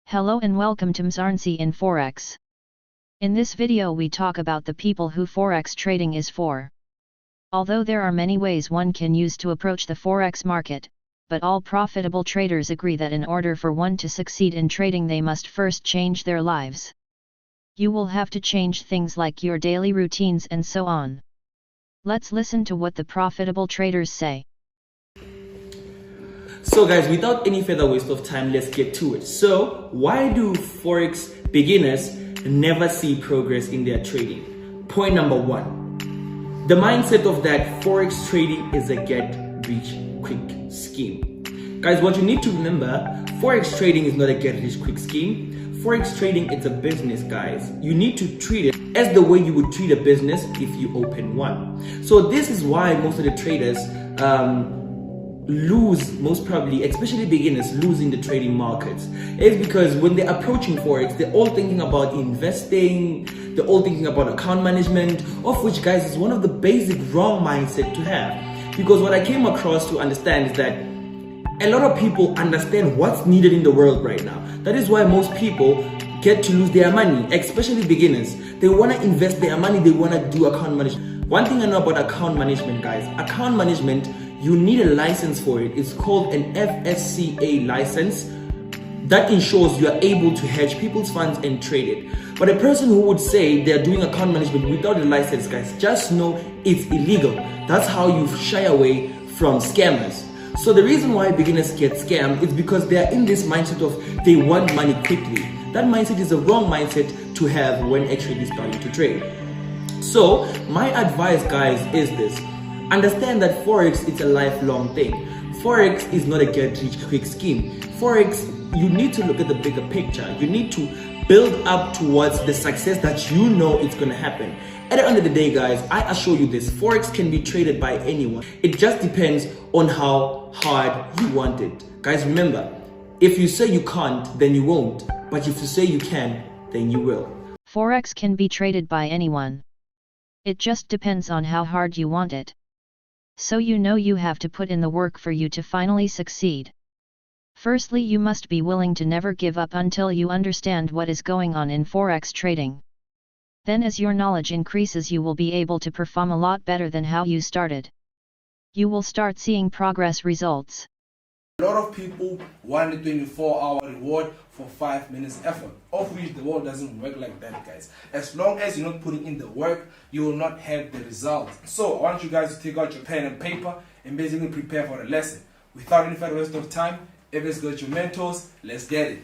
Hello and welcome to Mzarncy in Forex. In this video we talk about the people who Forex trading is for. Although there are many ways one can use to approach the Forex market, but all profitable traders agree that in order for one to succeed in trading they must first change their lives. You will have to change things like your daily routines and so on. Let's listen to what the profitable traders say. So guys, without any further waste of time, let's get to it. So why do Forex beginners never see progress in their trading? Point number one, the mindset of that Forex trading is a get-rich-quick scheme. Guys, what you need to remember, Forex trading is not a get-rich-quick scheme. Forex trading, it's a business, guys. You need to treat it as the way you would treat a business if you open one. So this is why most of the traders lose, most probably, especially beginners, lose in the trading markets. It's because when they're approaching Forex, they're all thinking about investing, they're all thinking about account management, of which, guys, is one of the basic wrong mindset to have. Because what I came across to understand is that a lot of people understand what's needed in the world right now. That is why most people get to lose their money, especially beginners. They want to invest their money, they want to do account management. One thing I know about account management, guys, account management, you need a license for it. It's called an FSCA license that ensures you are able to hedge people's funds and trade it. But a person who would say they're doing account management without a license, guys, just know it's illegal. That's how you shy away from scammers. So the reason why beginners get scammed is because they are in this mindset of they want money quickly. That mindset is a wrong mindset to have when actually starting to trade. So my advice, guys, is this. Understand that Forex is a lifelong thing. Forex is not a get-rich-quick scheme. Forex, you need to look at the bigger picture. You need to build up towards the success that you know it's going to happen. At the end of the day, guys, I assure you this, Forex can be traded by anyone. It just depends on how hard you want it. Guys, remember, if you say you can't, then you won't. But if you say you can, then you will. Forex can be traded by anyone. It just depends on how hard you want it. So you know you have to put in the work for you to finally succeed. Firstly, you must be willing to never give up until you understand what is going on in Forex trading. Then as your knowledge increases you will be able to perform a lot better than how you started. You will start seeing progress results. A lot of people want a 24-hour reward for 5 minutes effort, of which the world doesn't work like that, guys. As long as you're not putting in the work, you will not have the result. So I want you guys to take out your pen and paper and basically prepare for the lesson. Without any further waste of time, everyone's got your mentors, let's get it.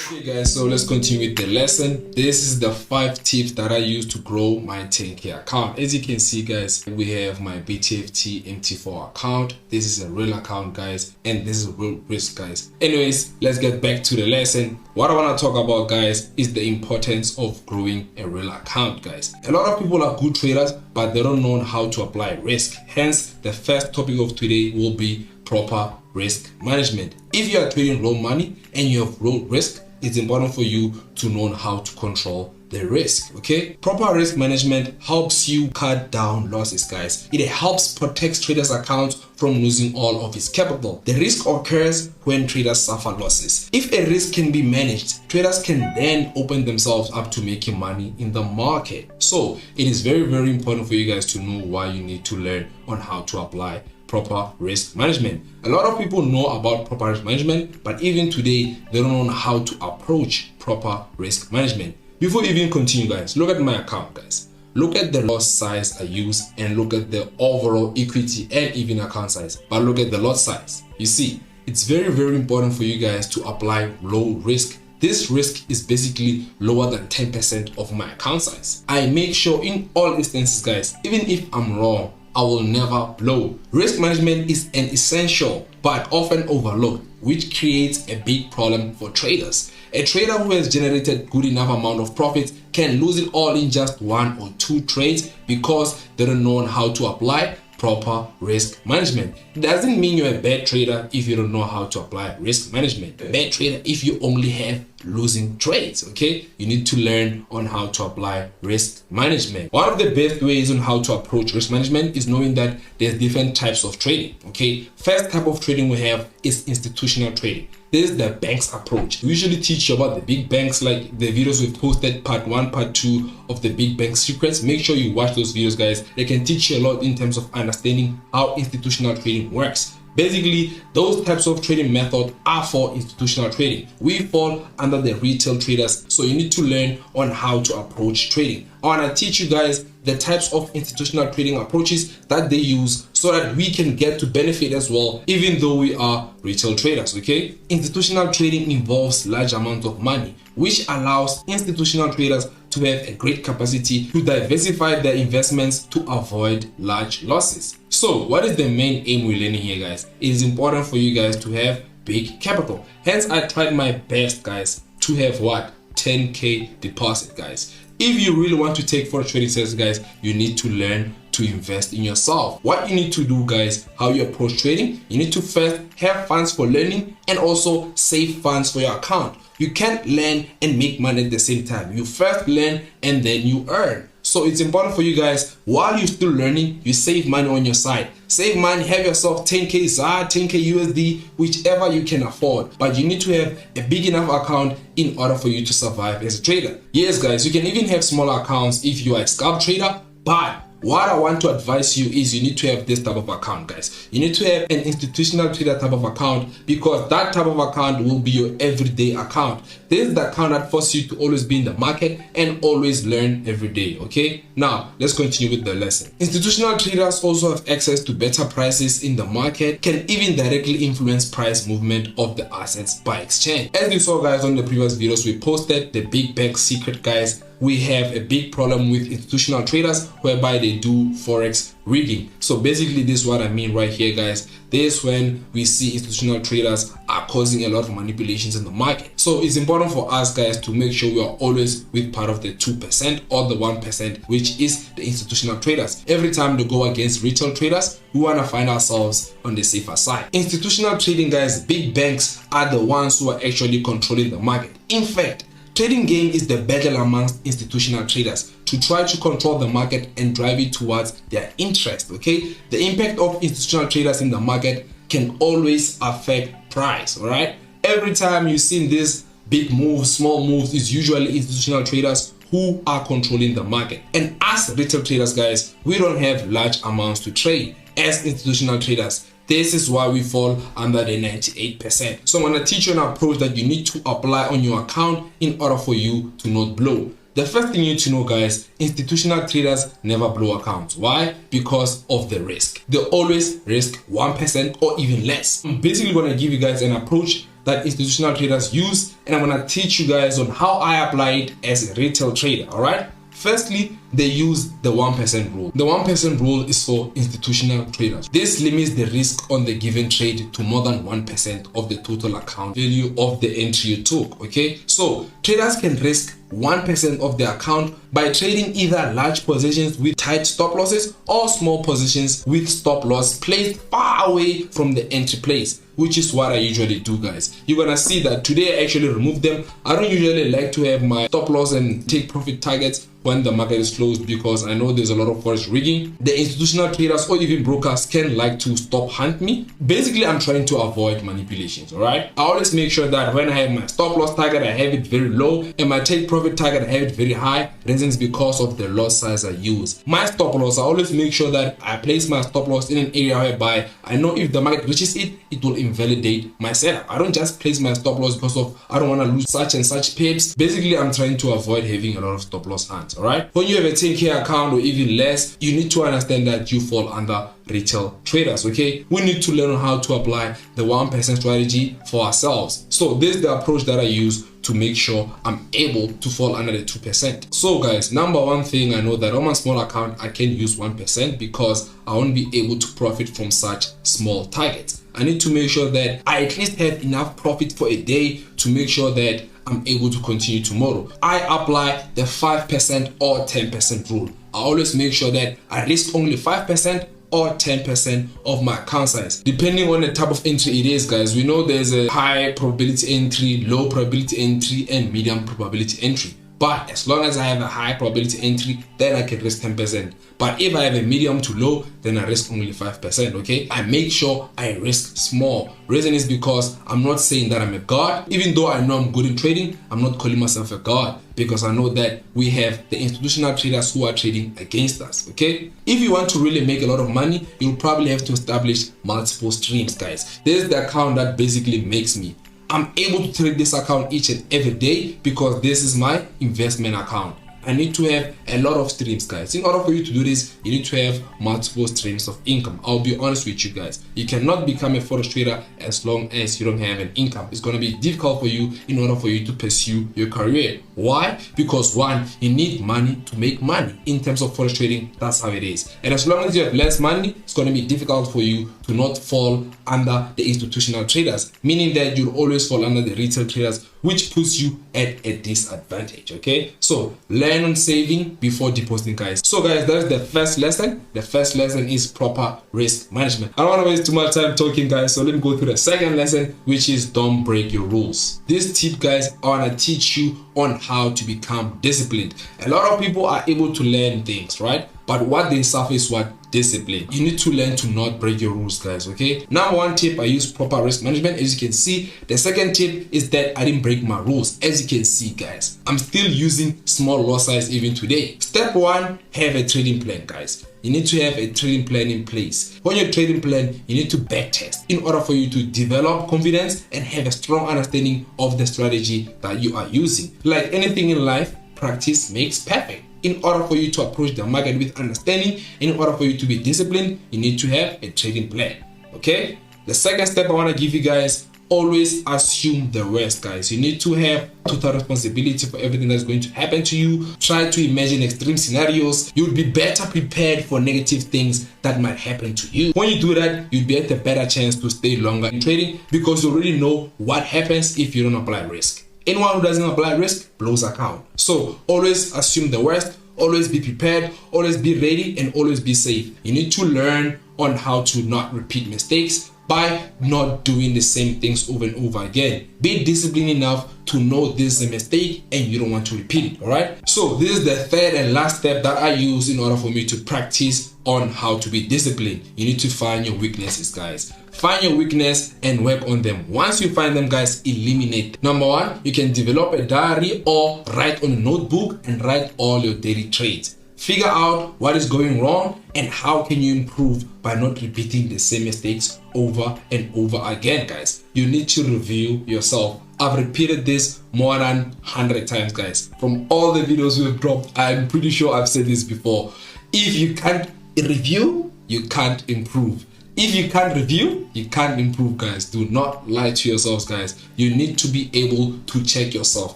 Okay guys, so let's continue with the lesson. This is the 5 tips that I use to grow my 10K account. As you can see, guys, we have my BTFT MT4 account. This is a real account, guys, and this is real risk, guys. Anyways, let's get back to the lesson. What I want to talk about, guys, is the importance of growing a real account, guys. A lot of people are good traders, but they don't know how to apply risk. Hence, the first topic of today will be proper risk management. If you are trading low money and you have low risk, it's important for you to know how to control the risk. Okay, proper risk management helps you cut down losses, guys. It helps protect traders' accounts from losing all of its capital. The risk occurs when traders suffer losses. If a risk can be managed, traders can then open themselves up to making money in the market. So it is very, very important for you guys to know why you need to learn on how to apply proper risk management. A lot of people know about proper risk management, but even today they don't know how to approach proper risk management. Before we even continue, guys, look at my account, guys. Look at the lot size I use and look at the overall equity and even account size. But look at the lot size. You see, it's very, very important for you guys to apply low risk. This risk is basically lower than 10% of my account size. I make sure in all instances, guys, even if I'm wrong, I will never blow. Risk management is an essential but often overlooked, which creates a big problem for traders. A trader who has generated good enough amount of profits can lose it all in just 1 or 2 trades because they don't know how to apply proper risk management. It doesn't mean you're a bad trader if you don't know how to apply risk management. A bad trader if you only have losing trades. Okay, you need to learn on how to apply risk management. One of the best ways on how to approach risk management is knowing that there's different types of trading. Okay, first type of trading we have is institutional trading. This is the bank's approach. We usually teach you about the big banks, like the videos we've posted, part 1, part 2 of the big bank secrets. Make sure you watch those videos, guys. They can teach you a lot in terms of understanding how institutional trading works. Basically, those types of trading methods are for institutional trading. We fall under the retail traders, so you need to learn on how to approach trading. I want to teach you guys the types of institutional trading approaches that they use so that we can get to benefit as well, even though we are retail traders, okay? Institutional trading involves large amounts of money, which allows institutional traders to have a great capacity to diversify their investments to avoid large losses. So what is the main aim we're learning here, guys? It is important for you guys to have big capital. Hence, I tried my best, guys, to have what? 10K deposit, guys. If you really want to take forex trading sales, guys, you need to learn to invest in yourself. What you need to do, guys, how you approach trading, you need to first have funds for learning and also save funds for your account. You can't learn and make money at the same time. You first learn and then you earn. So it's important for you guys, while you're still learning, you save money on your side. Save money, have yourself 10K ZAR, 10K USD, whichever you can afford. But you need to have a big enough account in order for you to survive as a trader. Yes, guys, you can even have smaller accounts if you are a scalp trader, but what I want to advise you is you need to have this type of account, guys. You need to have an institutional trader type of account, because that type of account will be your everyday account. This is the account that forces you to always be in the market and always learn every day, okay? Now, let's continue with the lesson. Institutional traders also have access to better prices in the market, can even directly influence price movement of the assets by exchange. As you saw, guys, on the previous videos we posted, the big bank secret, guys, we have a big problem with institutional traders whereby they do forex rigging. So basically, this is what I mean right here, guys. This is when we see institutional traders are causing a lot of manipulations in the market. So it's important for us, guys, to make sure we are always with part of the 2% or the 1%, which is the institutional traders. Every time they go against retail traders, we want to find ourselves on the safer side. Institutional trading, guys, big banks are the ones who are actually controlling the market. In fact, trading game is the battle amongst institutional traders to try to control the market and drive it towards their interest, okay? The impact of institutional traders in the market can always affect price, all right? Every time you see this big moves, small moves, is usually institutional traders who are controlling the market. And as retail traders, guys, we don't have large amounts to trade as institutional traders. This is why we fall under the 98%. So I'm going to teach you an approach that you need to apply on your account in order for you to not blow. The first thing you need to know, guys, institutional traders never blow accounts. Why? Because of the risk. They always risk 1% or even less. I'm basically going to give you guys an approach that institutional traders use, and I'm going to teach you guys on how I apply it as a retail trader, all right? Firstly, they use the 1% rule. The 1% rule is for institutional traders. This limits the risk on the given trade to more than 1% of the total account value of the entry you took, okay? So traders can risk 1% of their account by trading either large positions with tight stop losses or small positions with stop loss placed far away from the entry place, which is what I usually do, guys. You're gonna see that today I actually removed them. I don't usually like to have my stop loss and take profit targets when the market is closed, because I know there's a lot of forex rigging. The institutional traders or even brokers can like to stop hunt me. Basically, I'm trying to avoid manipulations, all right? I always make sure that when I have my stop loss target, I have it very low, and my take profit target, I have it very high. Reasons because of the loss size I use. My stop loss, I always make sure that I place my stop loss in an area whereby I know if the market reaches it, it will invalidate my setup. I don't just place my stop loss because of I don't want to lose such and such pips. Basically, I'm trying to avoid having a lot of stop loss hunts, all right? When you have a 10K account or even less, you need to understand that you fall under retail traders, okay? We need to learn how to apply the 1% strategy for ourselves. So this is the approach that I use to make sure I'm able to fall under the 2%. So guys, number one thing, I know that on my small account, I can use 1% because I won't be able to profit from such small targets. I need to make sure that I at least have enough profit for a day to make sure that I'm able to continue tomorrow. I apply the 5% or 10% rule. I always make sure that I risk only 5% or 10% of my account size, depending on the type of entry it is, guys. We know there's a high probability entry, low probability entry, and medium probability entry. But as long as I have a high probability entry, then I can risk 10%. But if I have a medium to low, then I risk only 5%, okay? I make sure I risk small. Reason is because I'm not saying that I'm a god. Even though I know I'm good in trading, I'm not calling myself a god, because I know that we have the institutional traders who are trading against us, okay? If you want to really make a lot of money, you'll probably have to establish multiple streams, guys. This is the account that basically makes me. I'm able to trade this account each and every day because this is my investment account. I need to have a lot of streams, guys. In order for you to do this, you need to have multiple streams of income. I'll be honest with you guys. You cannot become a forex trader as long as you don't have an income. It's going to be difficult for you in order for you to pursue your career. Why? Because one, you need money to make money. In terms of forex trading, that's how it is. And as long as you have less money, it's going to be difficult for you to not fall under the institutional traders, meaning that you'll always fall under the retail traders, which puts you at a disadvantage, okay? So learn on saving before depositing, guys. So guys, that's the first lesson. The first lesson is proper risk management. I don't want to waste too much time talking, guys, so let me go through the second lesson, which is don't break your rules. This tip, guys, I want to teach you on how to become disciplined. A lot of people are able to learn things, right? But what they suffer is what? Discipline. You need to learn to not break your rules, guys, okay? Number one tip, I use proper risk management, as you can see. The second tip is that I didn't break my rules. As you can see, guys, I'm still using small lot size even today. Step one, have a trading plan, guys. You need to have a trading plan in place. On your trading plan, you need to backtest in order for you to develop confidence and have a strong understanding of the strategy that you are using. Like anything in life, practice makes perfect. In order for you to approach the market with understanding, in order for you to be disciplined, you need to have a trading plan, okay? The second step I want to give you guys, always assume the worst, guys. You need to have total responsibility for everything that's going to happen to you. Try to imagine extreme scenarios. You'll be better prepared for negative things that might happen to you. When you do that, you'll be at a better chance to stay longer in trading because you already know what happens if you don't apply risk. Anyone who doesn't apply risk blows account. So always assume the worst, always be prepared, always be ready, and always be safe. You need to learn on how to not repeat mistakes by not doing the same things over and over again. Be disciplined enough to know this is a mistake and you don't want to repeat it, all right? So this is the third and last step that I use in order for me to practice on how to be disciplined. You need to find your weaknesses, guys. Find your weakness and work on them. Once you find them, guys, eliminate them. Number one, you can develop a diary or write on a notebook and write all your daily trades. Figure out what is going wrong and how can you improve by not repeating the same mistakes over and over again, guys. You need to review yourself. I've repeated this more than 100 times, guys. From all the videos we've dropped, I'm pretty sure I've said this before. If you can't review, you can't improve. If you can't review, you can't improve, guys. Do not lie to yourselves, guys. You need to be able to check yourself,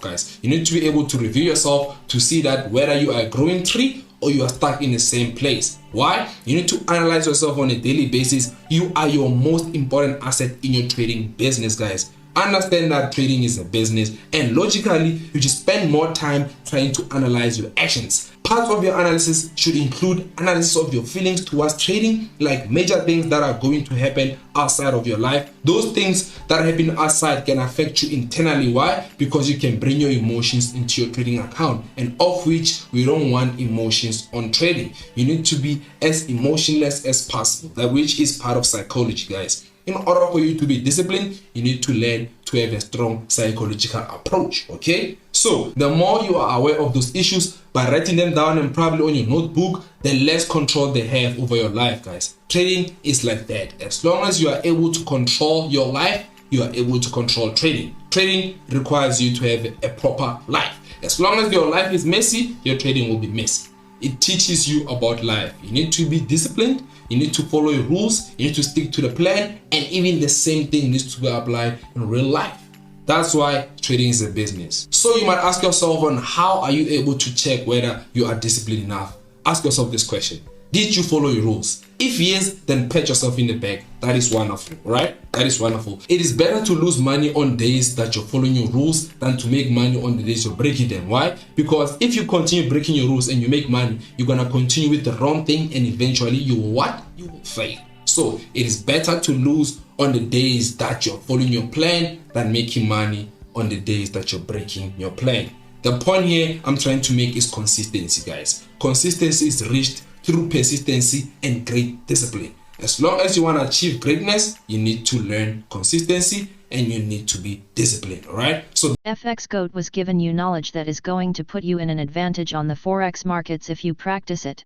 guys. You need to be able to review yourself to see that whether you are a growing tree or you are stuck in the same place. Why? You need to analyze yourself on a daily basis. You are your most important asset in your trading business, guys. Understand that trading is a business, and logically, you just spend more time trying to analyze your actions. Part of your analysis should include analysis of your feelings towards trading, like major things that are going to happen outside of your life. Those things that happen outside can affect you internally. Why? Because you can bring your emotions into your trading account, and of which we don't want emotions on trading. You need to be as emotionless as possible, that which is part of psychology, guys. In order for you to be disciplined, you need to learn to have a strong psychological approach, okay? So the more you are aware of those issues by writing them down and probably on your notebook, the less control they have over your life, guys. Trading is like that. As long as you are able to control your life, you are able to control trading. Trading requires you to have a proper life. As long as your life is messy, your trading will be messy. It teaches you about life. You need to be disciplined. You need to follow your rules. You need to stick to the plan. And even the same thing needs to be applied in real life. That's why trading is a business. So you might ask yourself on how are you able to check whether you are disciplined enough? Ask yourself this question. Did you follow your rules? If yes, then pat yourself in the back. That is wonderful, right? That is wonderful. It is better to lose money on days that you're following your rules than to make money on the days you're breaking them. Why? Because if you continue breaking your rules and you make money, you're going to continue with the wrong thing and eventually you will what? You will fail. So it is better to lose on the days that you're following your plan than making money on the days that you're breaking your plan. The point here I'm trying to make is consistency, guys. Consistency is reached through persistency and great discipline. As long as you want to achieve greatness, you need to learn consistency and you need to be disciplined, alright? So FX Goat was given you knowledge that is going to put you in an advantage on the Forex markets if you practice it.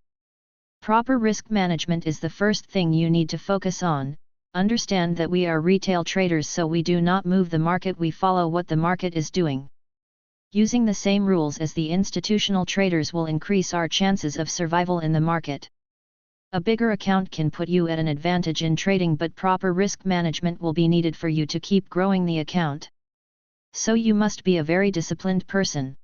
Proper risk management is the first thing you need to focus on. Understand that we are retail traders, so we do not move the market, we follow what the market is doing. Using the same rules as the institutional traders will increase our chances of survival in the market. A bigger account can put you at an advantage in trading, but proper risk management will be needed for you to keep growing the account. So you must be a very disciplined person.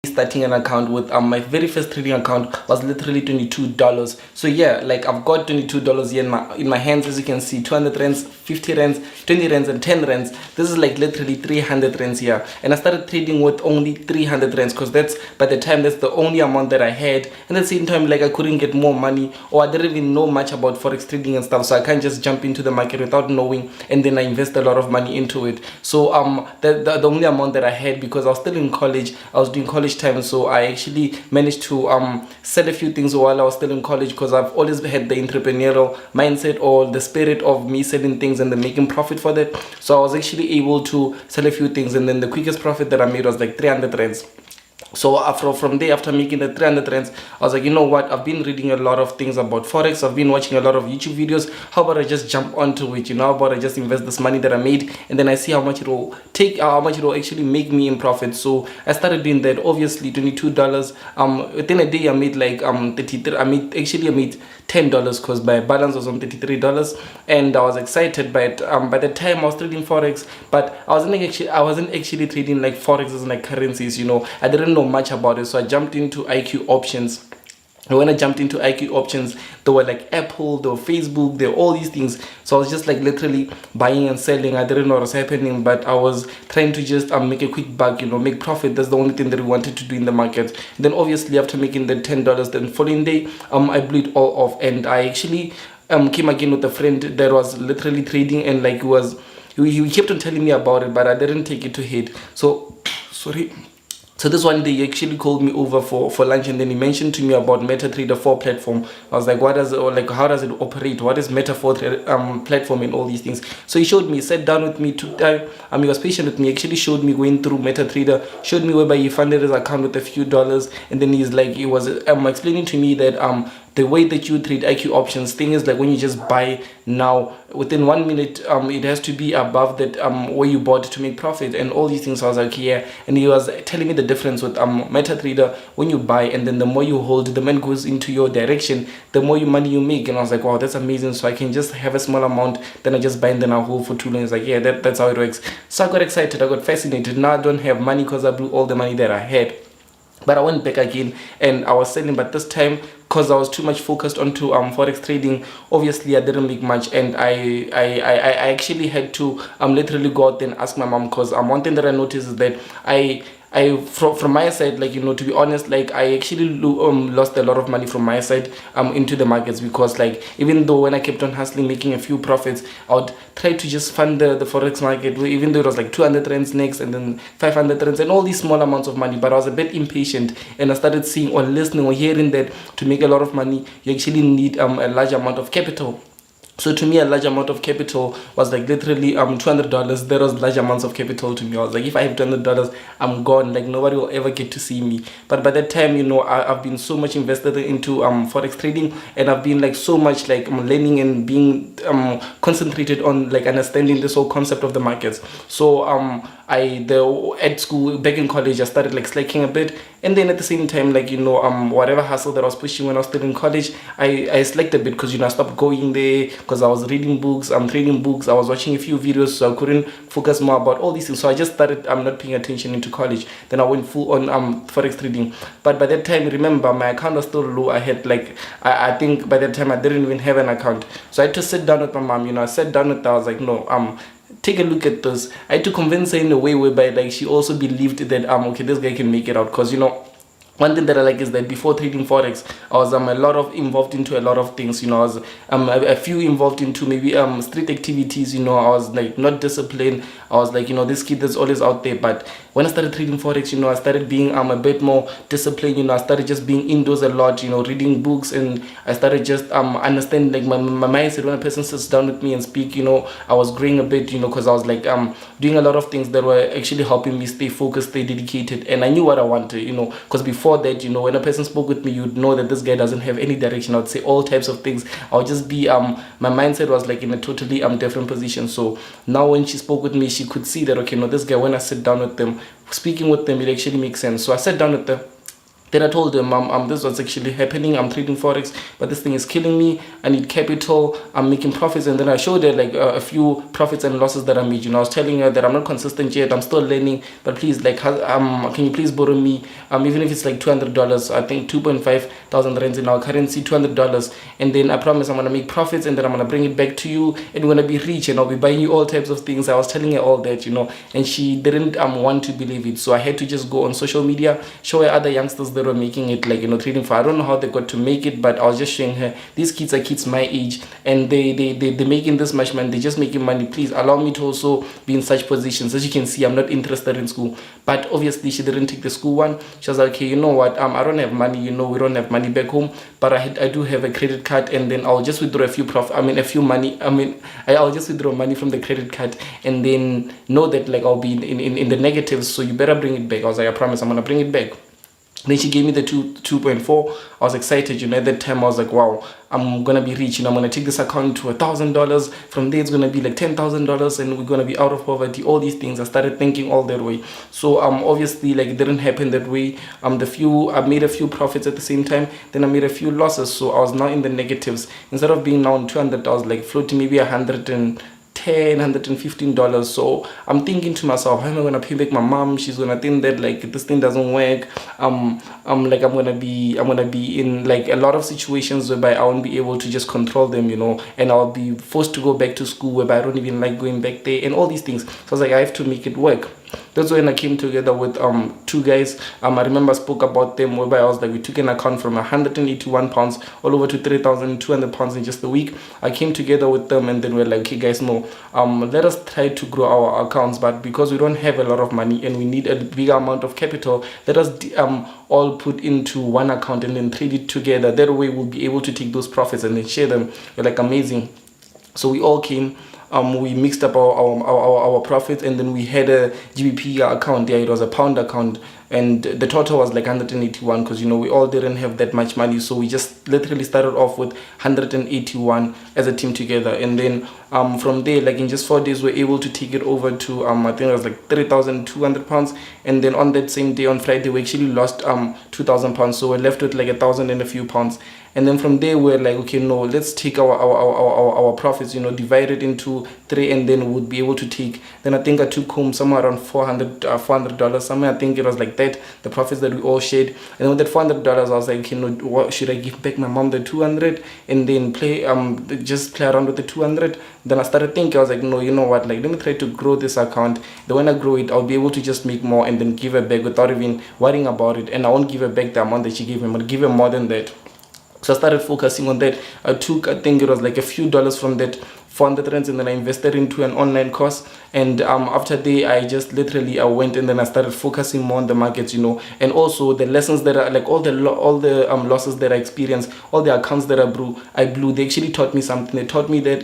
Starting an account with my very first trading account was literally $22. So yeah, like I've got $22 here in my hands, as you can see. 200 rands, 50 rands, 20 rands, and 10 rands. This is like literally 300 rands here, and I started trading with only 300 rands because that's the only amount that I had. And at the same time, like I couldn't get more money, or I didn't even know much about forex trading and stuff, so I can't just jump into the market without knowing, and then I invest a lot of money into it. So the only amount that I had, because I was still in college, I was doing college time, so I actually managed to sell a few things while I was still in college, because I've always had the entrepreneurial mindset or the spirit of me selling things and then making profit for that. So I was actually able to sell a few things, and then the quickest profit that I made was like 300 rands. So from there, after making the 300 rands, I was like, you know what, I've been reading a lot of things about forex, I've been watching a lot of YouTube videos, how about I just jump onto it, how about I just invest this money that I made, and then I see how much it will take, how much it will actually make me in profit. So I started doing that. Obviously $22, within a day I made like 33, I made $10 because my balance was on $33, and I was excited. But by the time I was trading forex, but I wasn't actually trading like forex as like currencies, I didn't know much about it. So I jumped into IQ options. And when I jumped into IQ options, there were like Apple, there were Facebook, there were all these things. So I was just like literally buying and selling. I didn't know what was happening, but I was trying to just make a quick buck, make profit. That's the only thing that we wanted to do in the market. And then obviously after making the $10, then following day, I blew it all off. And I actually came again with a friend that was literally trading, and like he kept on telling me about it, but I didn't take it to head. So sorry. So this one day he actually called me over for lunch, and then he mentioned to me about MetaTrader 4 platform. I was like, how does it operate? What is Meta 4 platform and all these things? So he showed me, sat down with me, took time. He was patient with me, actually showed me going through MetaTrader, showed me whereby he funded his account with a few dollars, and then he was explaining to me that the way that you trade IQ options thing is like when you just buy now, within 1 minute, it has to be above that where you bought to make profit and all these things. So I was like, yeah. And he was telling me the difference with MetaTrader. When you buy and then the more you hold, the money goes into your direction, the more money you make. And I was like, wow, that's amazing. So I can just have a small amount, then I just buy and then I'll hold for too long. It's like, yeah, that's how it works. So I got excited, I got fascinated. Now I don't have money because I blew all the money that I had. But I went back again and I was selling, but this time, because I was too much focused onto forex trading, obviously I didn't make much, and I actually had to literally go out there and ask my mom, because one thing that I noticed is that from my side, like, to be honest, like I actually lost a lot of money from my side into the markets, because like even though when I kept on hustling, making a few profits, I would try to just fund the forex market, even though it was like 200 rands next and then 500 rands and all these small amounts of money. But I was a bit impatient, and I started seeing or listening or hearing that to make a lot of money you actually need a large amount of capital. So to me, a large amount of capital was like literally $200. That was large amounts of capital to me. I was like, if I have $200, I'm gone. Like nobody will ever get to see me. But by that time, I've been so much invested into forex trading, and I've been like so much like learning and being concentrated on like understanding this whole concept of the markets. So at school, back in college, I started like slacking a bit, and then at the same time, like whatever hustle that I was pushing when I was still in college, I slacked a bit, because I stopped going there, because I was reading books, trading books, I was watching a few videos, so I couldn't focus more about all these things. So I just started not paying attention into college. Then I went full on forex trading. But by that time, remember, my account was still low. I had like I think by that time I didn't even have an account. So I had to sit down with my mom. I sat down with her. I was like, no, take a look at this. I had to convince her in a way whereby like she also believed that okay, this guy can make it out, because one thing that I like is that before trading forex, I was a lot of involved into a lot of things. I was a few involved into maybe street activities. I was like not disciplined. I was like, this kid that's always out there. But when I started trading forex, I started being a bit more disciplined. I started just being indoors a lot. Reading books, and I started just understanding like my mindset. When a person sits down with me and speak, I was growing a bit. Because I was like doing a lot of things that were actually helping me stay focused, stay dedicated, and I knew what I wanted. Because before that, when a person spoke with me, you'd know that this guy doesn't have any direction. I would say all types of things. I would just be my mindset was like in a totally different position. So now when she spoke with me, she could see that, okay, no, this guy, when I sit down with them, speaking with them, it actually makes sense. So I sat down with them. Then I told them, this was actually happening. I'm trading forex, but this thing is killing me. I need capital. I'm making profits. And then I showed her like a few profits and losses that I made. I was telling her that I'm not consistent yet. I'm still learning, but please, like, can you please borrow me? Even if it's like $200, I think 2.5 thousand rands in our currency, $200. And then I promise I'm gonna make profits, and then I'm gonna bring it back to you, and we're gonna be rich, and I'll be buying you all types of things. I was telling her all that, and she didn't want to believe it. So I had to just go on social media, show her other youngsters that were making it, like, trading for, I don't know how they got to make it, but I was just showing her, these kids are kids my age, and they're making this much money, they're just making money. Please allow me to also be in such positions. As you can see, I'm not interested in school. But obviously she didn't take the school one. She was like, okay, you know what, I don't have money, we don't have money back home, but I do have a credit card, and then I'll just withdraw I'll just withdraw money from the credit card, and then know that like I'll be in the negatives, so you better bring it back. I was like, I promise I'm gonna bring it back. Then she gave me the 2.4. I was excited, at that time I was like, wow, I'm gonna be rich, I'm gonna take this account to $1,000. From there it's gonna be like $10,000, and we're gonna be out of poverty. All these things, I started thinking all that way. So obviously, like, it didn't happen that way. I made a few profits at the same time, then I made a few losses, so I was now in the negatives. Instead of being now on 200, I was like floating maybe $115. So I'm thinking to myself, how am I gonna pay back my mom? She's gonna think that like this thing doesn't work. I'm gonna be in like a lot of situations whereby I won't be able to just control them, and I'll be forced to go back to school whereby I don't even like going back there, and all these things. So I was like, I have to make it work. That's when I came together with two guys. I remember I spoke about them, whereby I was like, we took an account from 181 pounds all over to 3,200 pounds in just a week. I came together with them, and then we're like, okay guys, no, let us try to grow our accounts, but because we don't have a lot of money and we need a bigger amount of capital, let us all put into one account and then trade it together. That way we'll be able to take those profits and then share them. We're like, amazing. So we all came. We mixed up our profits, and then we had a GBP account. Yeah, it was a pound account, and the total was like 181, because we all didn't have that much money, so we just literally started off with 181 as a team together. And then from there, like in just 4 days, we're able to take it over to I think it was like 3,200 pounds. And then on that same day, on Friday, we actually lost 2,000 pounds, so we're left with like 1,000 and a few pounds. And then from there, we're like, okay, no, let's take our profits, divide it into 3, and then we'll be able to take. Then I think I took home somewhere around $400 somewhere. I think it was like that, the profits that we all shared. And then with that $400, I was like, okay, no, what should I give back my mom the 200, and then just play around with the 200. Then I started thinking, I was like, no, you know what, like, let me try to grow this account. Then when I grow it, I'll be able to just make more and then give her back without even worrying about it. And I won't give her back the amount that she gave me, but give her more than that. So I started focusing on that. I think it was like a few dollars from that 400 rands, and then I invested into an online course. And after that, I just literally went, and then I started focusing more on the markets, and also the lessons that are like all the losses that I experienced, all the accounts that I blew, they actually taught me something. They taught me that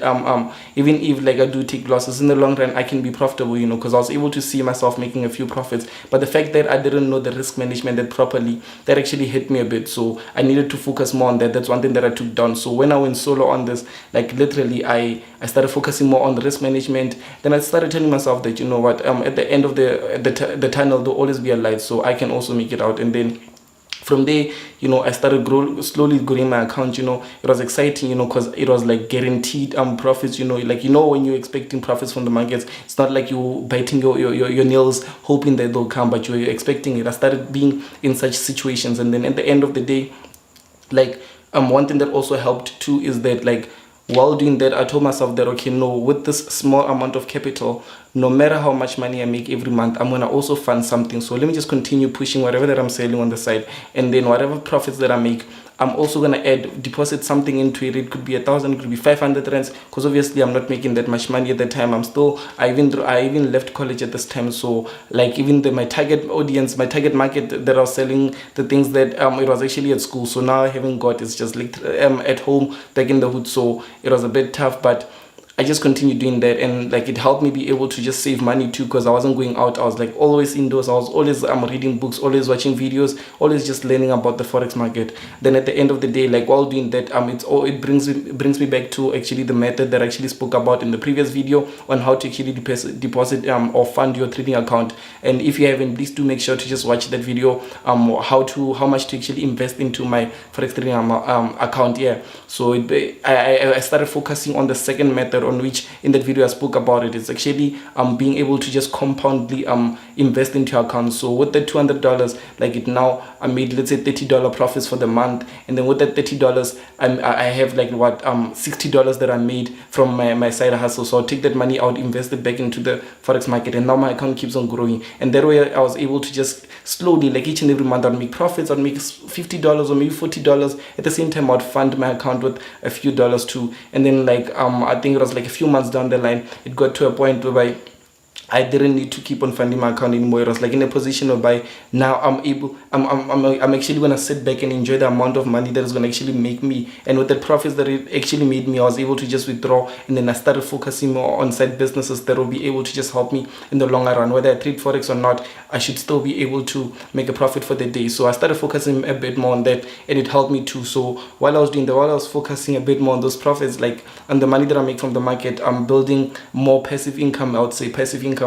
even if like I do take losses, in the long run I can be profitable, because I was able to see myself making a few profits. But the fact that I didn't know the risk management that properly, that actually hit me a bit. So I needed to focus more on that. That's one thing that I took down. So when I went solo on this, like literally I started focusing more on the risk management. Then I started telling myself that, at the end of the tunnel, there'll always be a light, so I can also make it out. And then from there, I started slowly growing my account. It was exciting, because it was like guaranteed profits. Like, when you're expecting profits from the markets, it's not like you biting your nails hoping that they'll come, but you're expecting it. I started being in such situations. And then at the end of the day, like one thing that also helped too is that, like, while doing that, I told myself that, okay, no, with this small amount of capital, no matter how much money I make every month, I'm gonna also fund something. So let me just continue pushing whatever that I'm selling on the side, and then whatever profits that I make, I'm also gonna deposit something into it. It could be 1,000, it could be 500 rands, because obviously I'm not making that much money at the time. I even left college at this time, so like even my target audience, my target market that I was selling the things that it was actually at school. So now I haven't got, it's just like at home back in the hood. So it was a bit tough, but I just continued doing that, and like it helped me be able to just save money too, because I wasn't going out. I was like always indoors. I was always reading books, always watching videos, always just learning about the forex market. Then at the end of the day, like while doing that, it brings me back to actually the method that I actually spoke about in the previous video on how to actually deposit or fund your trading account. And if you haven't, please do make sure to just watch that video, how much to actually invest into my forex trading account. Yeah, so I started focusing on the second method, on which in that video I spoke about it. It's actually being able to just compoundly invest into your account. So with the $200, like it now, I made, let's say, $30 profits for the month, and then with that $30, I have like what $60 that I made from my side hustle. So I'll take that money out, invest it back into the forex market, and now my account keeps on growing. And that way I was able to just slowly, like each and every month, I'd make profits. I'd make $50 or maybe $40. At the same time, I'd fund my account with a few dollars too. And then like I think it was like a few months down the line, it got to a point where I didn't need to keep on funding my account anymore. It was like in a position whereby now I'm actually gonna sit back and enjoy the amount of money that is gonna actually make me. And with the profits that it actually made me, I was able to just withdraw, and then I started focusing more on side businesses that will be able to just help me in the longer run. Whether I trade forex or not, I should still be able to make a profit for the day. So I started focusing a bit more on that, and it helped me too. So while I was focusing a bit more on those profits, like on the money that I make from the market, I'm building more passive income. I would say passive income.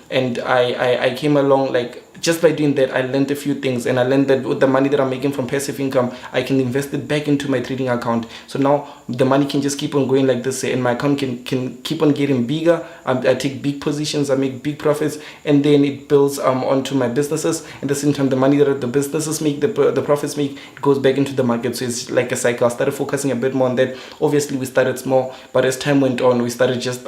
And I came along, like just by doing that, I learned a few things, and I learned that with the money that I'm making from passive income, I can invest it back into my trading account. So now the money can just keep on going like this, and my account can keep on getting bigger. I take big positions, I make big profits, and then it builds onto my businesses. At the same time, the money that the businesses make, the profits make, it goes back into the market. So it's like a cycle. I started focusing a bit more on that. Obviously, we started small, but as time went on, we started just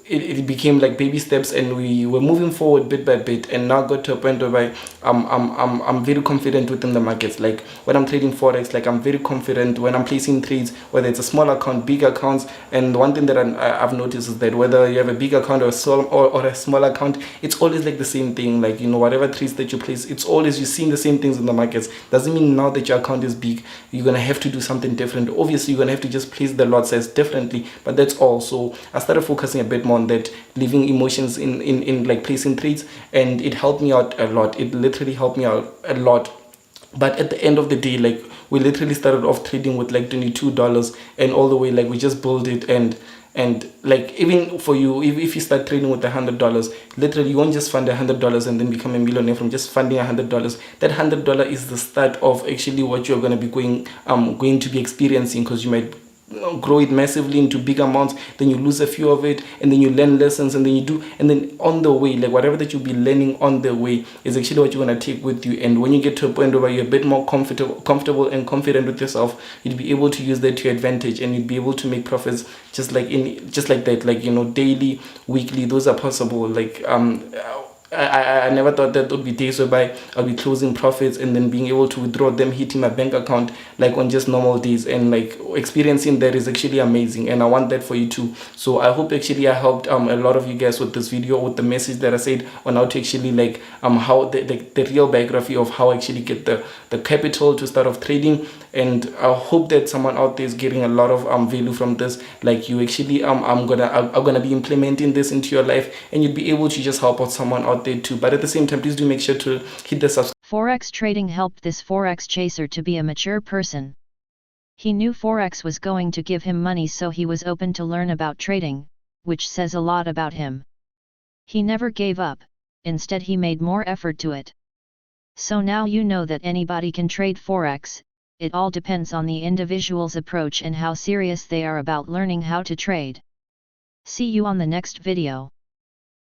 it became like baby steps, and we were moving forward bit by bit, and now got to a point where I'm very confident within the markets. Like when I'm trading forex, like I'm very confident when I'm placing trades, whether it's a small account, big accounts. And one thing that I've noticed is that whether you have a big account or a small account, it's always like the same thing. Like, you know, whatever trades that you place, it's always, you're seeing the same things in the markets. Doesn't mean now that your account is big, you're gonna have to do something different. Obviously, you're gonna have to just place the lot size differently, but that's all. So I started focusing a bit more on that, leaving emotions in like placing trades, and it helped me out a lot. It literally helped me out a lot. But at the end of the day, like we literally started off trading with like $22, and all the way, like we just built it. And like even for you, if you start trading with $100, literally you won't just fund $100 and then become a millionaire from just funding $100. That $100 is the start of actually what you're going to be going to be experiencing, because you might grow it massively into big amounts, then you lose a few of it, and then you learn lessons, and then you do, and then on the way, like whatever that you'll be learning on the way is actually what you're going to take with you. And when you get to a point where you're a bit more comfortable and confident with yourself, you'll be able to use that to your advantage, and you'll be able to make profits just like that, like, you know, daily, weekly. Those are possible. Like I never thought that would be days whereby I'll be closing profits and then being able to withdraw them, hitting my bank account like on just normal days. And like experiencing that is actually amazing, and I want that for you too. So I hope actually I helped a lot of you guys with this video, with the message that I said on how to actually like how the real biography of how I actually get the capital to start off trading. And I hope that someone out there is getting a lot of value from this. Like you actually I'm gonna be implementing this into your life, and you'd be able to just help out someone out there too. But at the same time, please do make sure to hit the subscribe. Forex trading helped this Forex chaser to be a mature person. He knew Forex was going to give him money, so he was open to learn about trading, which says a lot about him. He never gave up, instead he made more effort to it. So now you know that anybody can trade Forex. It all depends on the individual's approach and how serious they are about learning how to trade. See you on the next video.